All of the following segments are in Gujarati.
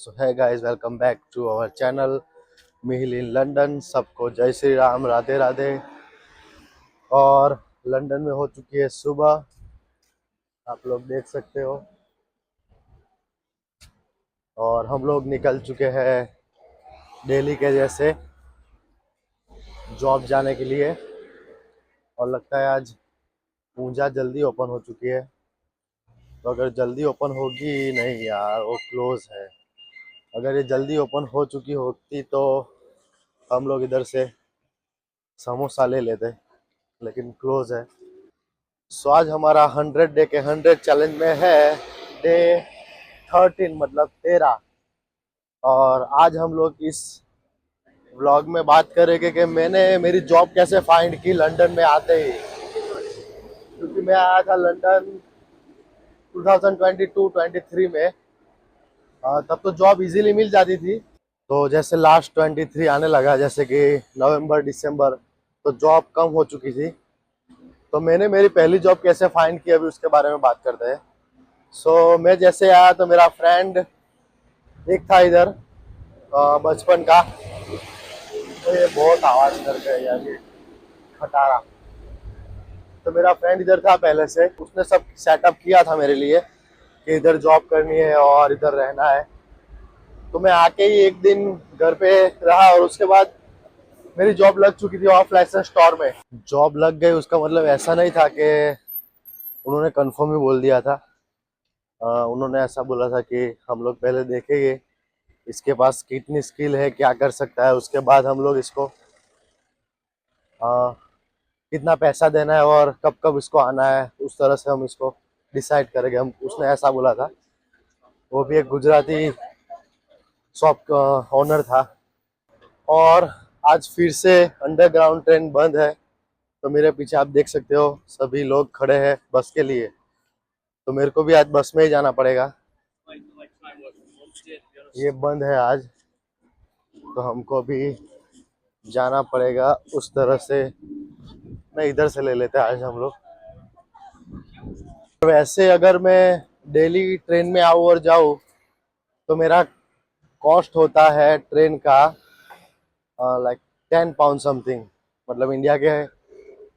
So hi guys, welcome back to our channel Mihil in London. सबको जय श्री राम, राधे राधे। और लंदन में हो चुकी है सुबह, आप लोग देख सकते हो। और हम लोग निकल चुके हैं दिल्ली के जैसे जॉब जाने के लिए। और लगता है आज पूंजा जल्दी ओपन हो चुकी है, तो अगर जल्दी ओपन होगी नहीं यार, वो क्लोज है। अगर ये जल्दी ओपन हो चुकी होती तो हम लोग इधर से समोसा ले लेते, लेकिन क्लोज है। सो आज हमारा 100 डे के 100 चैलेंज में है डे 13, मतलब 13। और आज हम लोग इस व्लॉग में बात करेंगे कि मैंने मेरी जॉब कैसे फाइंड की लंदन में आते ही। क्योंकि मैं आया था लंदन 2022-23 में। तब तो जॉब इजीली मिल जाती थी। तो जैसे लास्ट 23 आने लगा, जैसे कि नवंबर दिसंबर, तो जॉब कम हो चुकी थी। तो मैंने मेरी पहली जॉब कैसे फाइंड की, अभी उसके बारे में बात करते हैं। मैं जैसे आया तो मेरा फ्रेंड एक था इधर, बचपन का। तो ये बहुत आवाज कर गए यार, ये खटारा। तो मेरा फ्रेंड इधर था पहले से, उसने सब सेटअप किया था मेरे लिए कि इधर जॉब करनी है और इधर रहना है। तो मैं आके ही एक दिन घर पे रहा और उसके बाद मेरी जॉब लग चुकी थी ऑफ लाइसेंस स्टोर में। जॉब लग गई उसका मतलब ऐसा नहीं था कि उन्होंने कंफर्म ही बोल दिया था। उन्होंने ऐसा बोला था कि हम लोग पहले देखेंगे इसके पास कितनी स्किल है, क्या कर सकता है, उसके बाद हम लोग इसको कितना पैसा देना है और कब कब इसको आना है, उस तरह से हम इसको डिसाइड करेंगे। हम उसने ऐसा बोला था। वो भी एक गुजराती शॉप ओनर था। और आज फिर से अंडरग्राउंड ट्रेन बंद है। तो मेरे पीछे आप देख सकते हो सभी लोग खड़े हैं बस के लिए। तो मेरे को भी आज बस में ही जाना पड़ेगा, ये बंद है आज। तो हमको भी जाना पड़ेगा उस तरह से। नहीं, इधर से ले लेते हैं आज हम लोग। वैसे अगर मैं डेली ट्रेन में आऊँ और जाऊँ तो मेरा कॉस्ट होता है ट्रेन का लाइक 10 पाउंड समथिंग, मतलब इंडिया के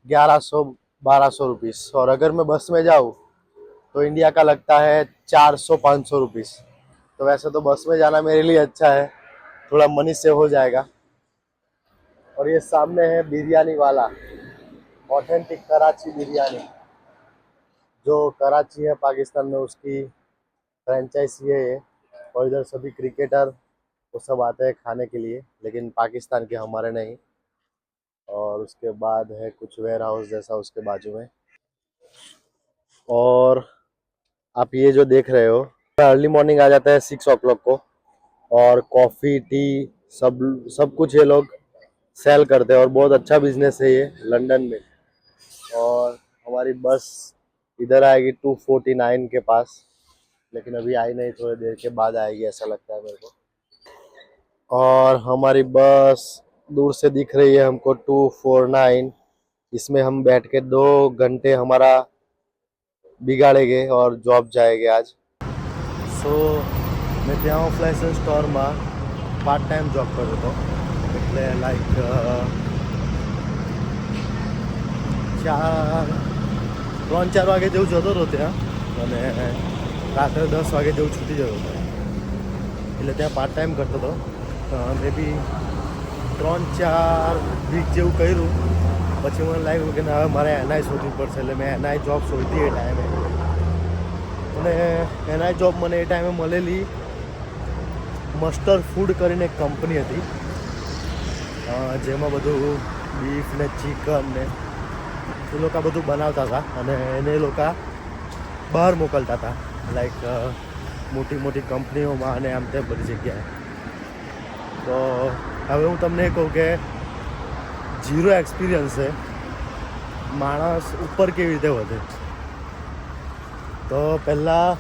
1100-1200 रुपीज़। और अगर मैं बस में जाऊँ तो इंडिया का लगता है 400-500 रुपीज़। तो वैसे तो बस में जाना मेरे लिए अच्छा है, थोड़ा मनी सेव हो जाएगा। और ये सामने है बिरयानी वाला, ऑथेंटिक कराची बिरयानी, जो कराची है पाकिस्तान में, उसकी फ्रेंचाइजी है ये। और इधर सभी क्रिकेटर वो सब आते हैं खाने के लिए, लेकिन पाकिस्तान के, हमारे नहीं। और उसके बाद है कुछ वेयर हाउस जैसा उसके बाजू में। और आप ये जो देख रहे हो, अर्ली मॉर्निंग आ जाता है 6 o'clock को। और कॉफ़ी टी सब सब कुछ ये लोग सेल करते हैं और बहुत अच्छा बिजनेस है ये लंदन में। और हमारी बस इधर आएगी 249 के पास, लेकिन अभी आई नहीं, थोड़ी देर के बाद आएगी ऐसा लगता है मेरे को। और हमारी बस दूर से दिख रही है हमको 249। इसमें हम बैठ के 2 घंटे हमारा बिगाड़ेंगे और जॉब जाएंगे आज। मैं ત્યાં ઓફલાઇસન્સ સ્ટોરમાં પાર્ટ ટાઈમ જોબ કરતો હતો, એટલે લાઈક 3-4 વાગે જેવું જતો હતો ત્યાં, અને રાત્રે 10 વાગે જેવું છૂટી જતો હતો। એટલે ત્યાં પાર્ટ ટાઈમ કરતો હતો। મે બી 3-4 વીક જેવું કર્યું, પછી મને લાગ્યું કે ના, હવે મારે એનઆઈ શોધવી પડશે। એટલે મેં એનઆઈ જોબ શોધી એ ટાઈમે, અને એનઆઈ જોબ મને એ ટાઈમે મળેલી મસ્ટર્ડ ફૂડ કરીને એક કંપની હતી, જેમાં બધું બીફ ને ચિકન ને એ લોકો બધું બનાવતા હતા, અને એને એ લોકો બહાર મોકલતા હતા, લાઈક મોટી મોટી કંપનીઓમાં અને આમ તેમ બધી જગ્યાએ। તો હવે હું તમને કહું કે ઝીરો એક્સપિરિયન્સ છે, માણસ ઉપર કેવી રીતે વધે। તો પહેલાં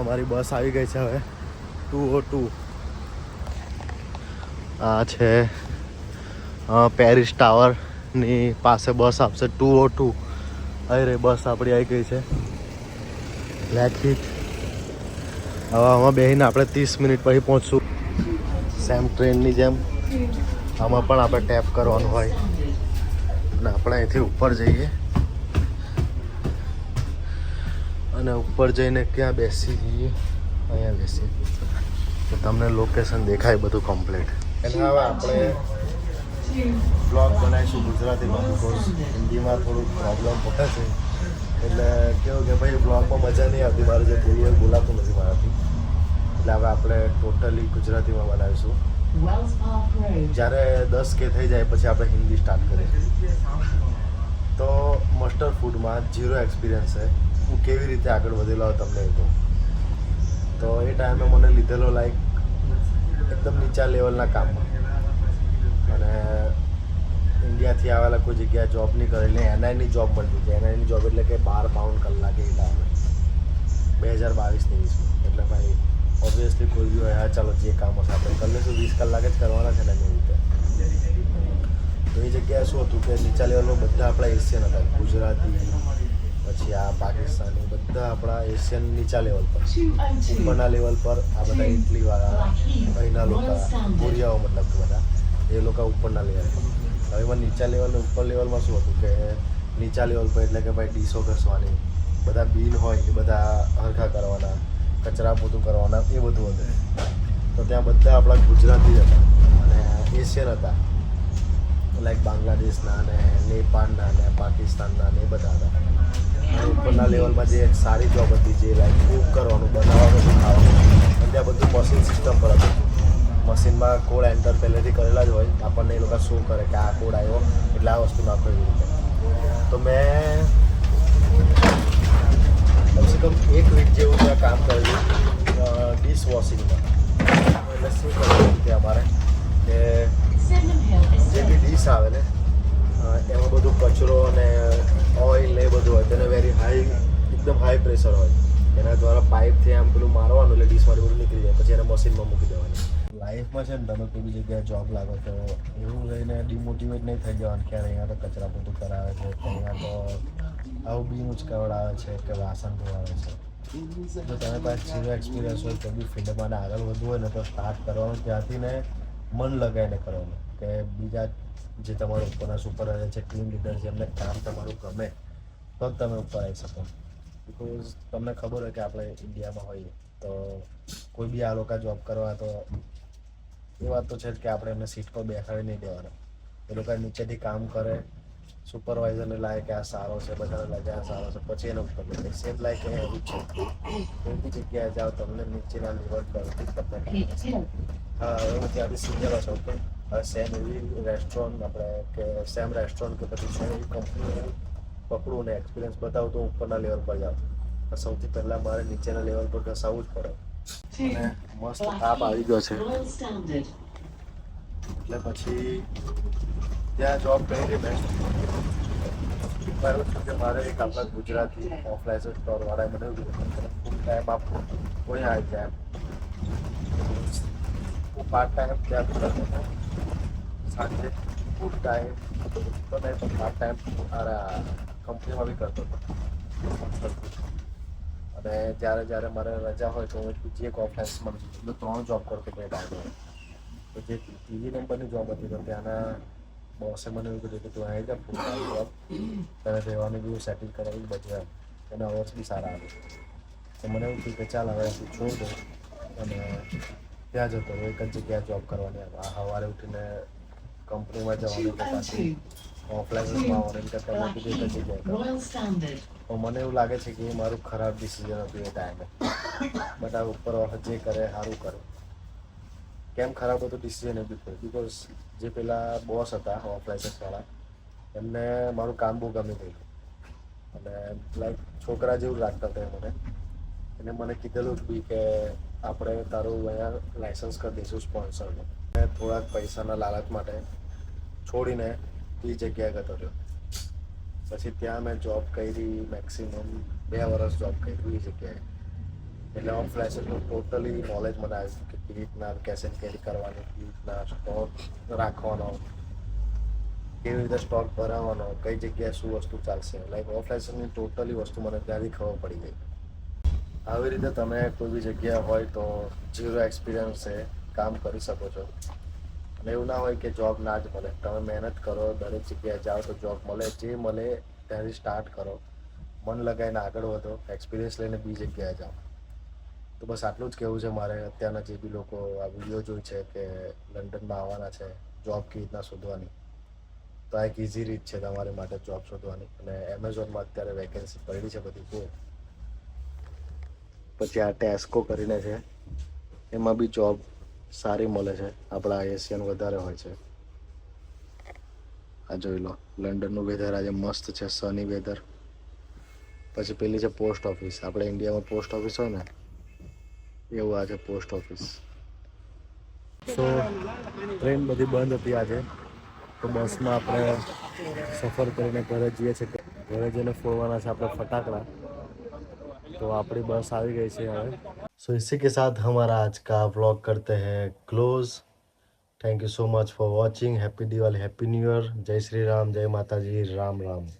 મારી બસ આવી ગઈ છે હવે 202। આ છે પેરિસ ટાવરની પાસે બસ આપશે 202। અરે બસ આપણી આવી ગઈ છે લેખિત હવે આમાં બેસીને આપણે 30 મિનિટ પછી પહોંચશું. સેમ ટ્રેનની જેમ આમાં પણ આપણે ટેપ કરવાનું હોય અને આપણે અહીંથી ઉપર જઈએ અને ઉપર જઈને ક્યાં બેસી જઈએ, અહીંયા બેસીએ તો તમને લોકેશન દેખાય બધું કમ્પ્લીટ. અને હવે આપણે બ્લોગ બનાવીશું ગુજરાતીમાં, બિકોઝ હિન્દીમાં થોડુંક પ્રોબ્લેમ પડે છે. એટલે કેવું કે ભાઈ બ્લોગમાં મજા નહીં આવતી, મારું જે બોલવું એ બોલાતું નથી મારાથી. એટલે હવે આપણે ટોટલી ગુજરાતીમાં બનાવીશું. જ્યારે 10K થઈ જાય પછી આપણે હિન્દી સ્ટાર્ટ કરીએ. તો મસ્ટર્ડ ફૂડમાં 0 એક્સપિરિયન્સ છે. હું કેવી રીતે આગળ વધેલો હોય તમને એ કહું. તો એ ટાઈમે મને લીધેલો લાઈક એકદમ નીચા લેવલના કામમાં, અને ઇન્ડિયાથી આવેલા કોઈ જગ્યાએ જોબ નહીં કરેલી, એનઆઈની જોબ મળતી હતી. એનઆઈની જોબ એટલે કે 12 પાઉન્ડ કલાકે એ ટાઈમે 2022-23. એટલે ભાઈ ઓબ્વિયસલી કોઈ બી હોય, હા ચાલો જે કામ હશે આપણે કરી લઈશું, 20 કલાક જ કરવાના છે ને એવી રીતે. તો એ જગ્યાએ શું હતું કે નીચા લેવલમાં બધા આપણા એશિયન હતા, ગુજરાતી પછી આ પાકિસ્તાની, બધા આપણા એશિયન નીચા લેવલ પર. ઉપરના લેવલ પર આ બધા ઇટલીવાળા, અહીંના લોકો, કોરિયાઓ મતલબ કે બધા એ લોકો ઉપરના લેવલ પર. હવે એમાં નીચા લેવલ ઉપર લેવલમાં શું હતું કે નીચા લેવલ પર એટલે કે ભાઈ ડીશો ઘસવાની, બધા બિલ હોય એ બધા હરખા કરવાના, કચરા પોતું કરવાના, એ બધું હતું. તો ત્યાં બધા આપણા ગુજરાતી જ હતા અને એશિયન હતા, લાઈક બાંગ્લાદેશના ને નેપાળના ને પાકિસ્તાનના ને એ બધા હતા. અને ઉપરના લેવલમાં જે સારી જોબ હતી, જે લાઈક કૂક કરવાનું, બનાવવાનું, ખાવાનું, અને ત્યાં બધું મશીન સિસ્ટમ પર હતું. મશીનમાં કોડ એન્ટર પહેલેથી કરેલા જ હોય, આપણને એ લોકો શું કરે કે આ કોડ આવ્યો એટલે આ વસ્તુ નાખો એવી રીતે. તો મેં કમસે કમ 1 વીક જેવું ત્યાં કામ કરેલું ડિશ વોશિંગમાં. એટલે શું કરવું કે અમારે કે જે બી ડીશ આવે ને એમાં બધું કચરો અને ઓઇલ ને એ બધું હોય, તેને વેરી હાઈ, એકદમ હાઈ પ્રેશર હોય. એના દ્વારા પાઇપથી આમ પેલું મારવાનું એટલે ડીશમાંથી બધું નીકળી જાય, પછી એને મશીનમાં મૂકી દેવાની. લાઈફમાં છે ને તમે કોઈ બી જગ્યાએ જોબ લાગો તો એવું લઈને ડિમોટિવેટ નહીં થઈ જવાનું કે અહીંયા તો કચરા પોતું કરાવે છે, અહીંયા તો આવું બીનું જ કવડાવે છે કે વાસણ ધોવાવે છે. જો તમે પાસે 0 એક્સપિરિયન્સ હોય કોઈ બી ફિલ્ડમાં આગળ વધવું હોય ને તો સ્ટાર્ટ કરવાનું ત્યાંથી ને મન લગાવીને કરવાનું. કે બીજા જે તમારો ઉપરના સુપરવાઇઝર છે, ટીમ લીડર છે, એમને કામ તમારું ગમે તો જ તમે ઉપર આવી શકો. બિકોઝ તમને ખબર હોય કે આપણે ઇન્ડિયામાં હોઈએ તો કોઈ બી આ લોકો જોબ કરવા તો એ વાત તો છે જ કે આપણે એમને સીટ પર બેસાડી નહીં દેવાના. એ લોકો નીચેથી કામ કરે, સુપરવાઇઝરને લાગે કે આ સારો છે, બધાને લાગે આ સારો છે, પછી એને ઉપર લે. સેમ લાઈક એવું છે, કોઈ બી જગ્યાએ જાઓ તમને નીચેના લેવલ પરથી તમને હા હવે હું ત્યાંથી શીખેલો છું કે હવે સેમ એવી રેસ્ટોરન્ટ આપણે કે સેમ રેસ્ટોરન્ટ કે પછી સેમ એવી કંપની પકડું ને એક્સપિરિયન્સ બતાવું તો ઉપરના લેવલ પર જાઉં. સૌથી પહેલાં મારે નીચેના લેવલ પર ઘસાવવું જ પડે. અને મસ્ત તાપ આવી ગયો છે એટલે પછી ત્યાં જોબ કરી બેસ્ટ. કે મારે એક આપણા ગુજરાતી ઓફલાઈન સ્ટોરવાળાએ મને એવું કીધું ફૂલ ટાઈમ આપો, કોઈ આવી જાય હું પાર્ટ ટાઈમ ત્યાં સાંજે ફૂલ ટાઈમ તો નહીં પણ પાર્ટ ટાઈમ મારા કંપનીમાં બી કરતો હતો. અને જ્યારે મારે રજા હોય તો હું બીજી એક ઓફિસમાં 3 જોબ કરતો હતો એ ટાઈમે. તો જે ત્રીજી નંબરની જોબ હતી તો ત્યાંના બોસે મને એવું કીધું કે તું આવી જા ફૂલ ટાઈમ જોબ, તને રહેવાનું બી સેટિંગ કરાવી બધું, એના અવર્સ બી સારા આવે. તો મને એવું થયું કે ચાલ હવે તું છોડ દો અને ત્યાં જતો એક જ જગ્યાએ જોબ કરવાની. સવારે ઉઠીને કંપનીમાં જવાનું કે પાછી ઓફલાઈનમાં આવવાનું કરતાં મોટી એક જ જગ્યાએ. તો મને એવું લાગે છે કે એ મારું ખરાબ ડિસિઝન હતું એ ટાઈમે. બટ આ ઉપર જે કરે સારું કરે. કેમ ખરાબ હતું ડિસિઝન એ બી થયું બિકોઝ જે પેલા બોસ હતા ઓફલાઈન્સવાળા એમને મારું કામ બહુ ગમી ગયું અને લાઈક છોકરા જેવું લાગતા હતા મને. એને મને કીધેલું બી કે આપણે તારું અહીંયા લાઇસન્સ કરી દઈશું સ્પોન્સરનું. મેં થોડાક પૈસાના લાલચ માટે છોડીને એ જગ્યાએ જતો રહ્યો. પછી ત્યાં મેં જોબ કરી, મેક્સિમમ 2 વર્ષ જોબ કરી એ જગ્યાએ. એટલે ઓફ લાઇસન્સનું ટોટલી નોલેજ મને આવ્યું કે કેવી રીતના કેશ એન્ડ કેરી કરવાની, કેવી રીતના સ્ટોક રાખવાનો, કેવી રીતે સ્ટોક ભરાવવાનો, કઈ જગ્યાએ શું વસ્તુ ચાલશે. લાઈક ઓફ લાઇસન્સની ટોટલી વસ્તુ મને ત્યાંથી ખબર પડી ગઈ. આવી રીતે તમે કોઈ બી જગ્યા હોય તો ઝીરો એક્સપિરિયન્સ છે કામ કરી શકો છો. અને એવું ના હોય કે જોબ ના જ મળે. તમે મહેનત કરો, દરેક જગ્યાએ જાઓ તો જોબ મળે. જે મળે ત્યાંથી સ્ટાર્ટ કરો, મન લગાવીને આગળ વધો, એક્સપિરિયન્સ લઈને બીજી જગ્યાએ જાઓ. તો બસ આટલું જ કહેવું છે મારે. અત્યારના જે બી લોકો આ વિડીયો જોઈ છે કે લંડનમાં આવવાના છે, જોબ કેવી રીતના શોધવાની, તો આ એક ઇઝી રીત છે તમારી માટે જોબ શોધવાની. અને એમેઝોનમાં અત્યારે વેકેન્સી પડી છે બધી બહુ. પછી આ ટેસ્કો કરીને છે, એમાં બી જોબ સારી મળે છે. આપણા એશિયન વધારે હોય છે. આ જોઈ લો, લંડનનું વેધર આજે મસ્ત છે, સની વેધર. પછી પેલી છે પોસ્ટ ઓફિસ. આપણે ઇન્ડિયામાં પોસ્ટ ઓફિસ હોય ને એવું આ છે પોસ્ટ ઓફિસ. સો ટ્રેન બધી બંધ હતી આજે, તો બસમાં આપણે સફર કરીને ઘરે જઈએ છીએ. ઘરે જઈને ફોડવાના છે આપણે ફટાકડા. तो अपनी बस आ गई है यहाँ. सो इसी के साथ हमारा आज का व्लॉग करते हैं close. Thank you so much for watching. Happy Diwali, happy new year. जय श्री राम, जय माता जी, राम राम.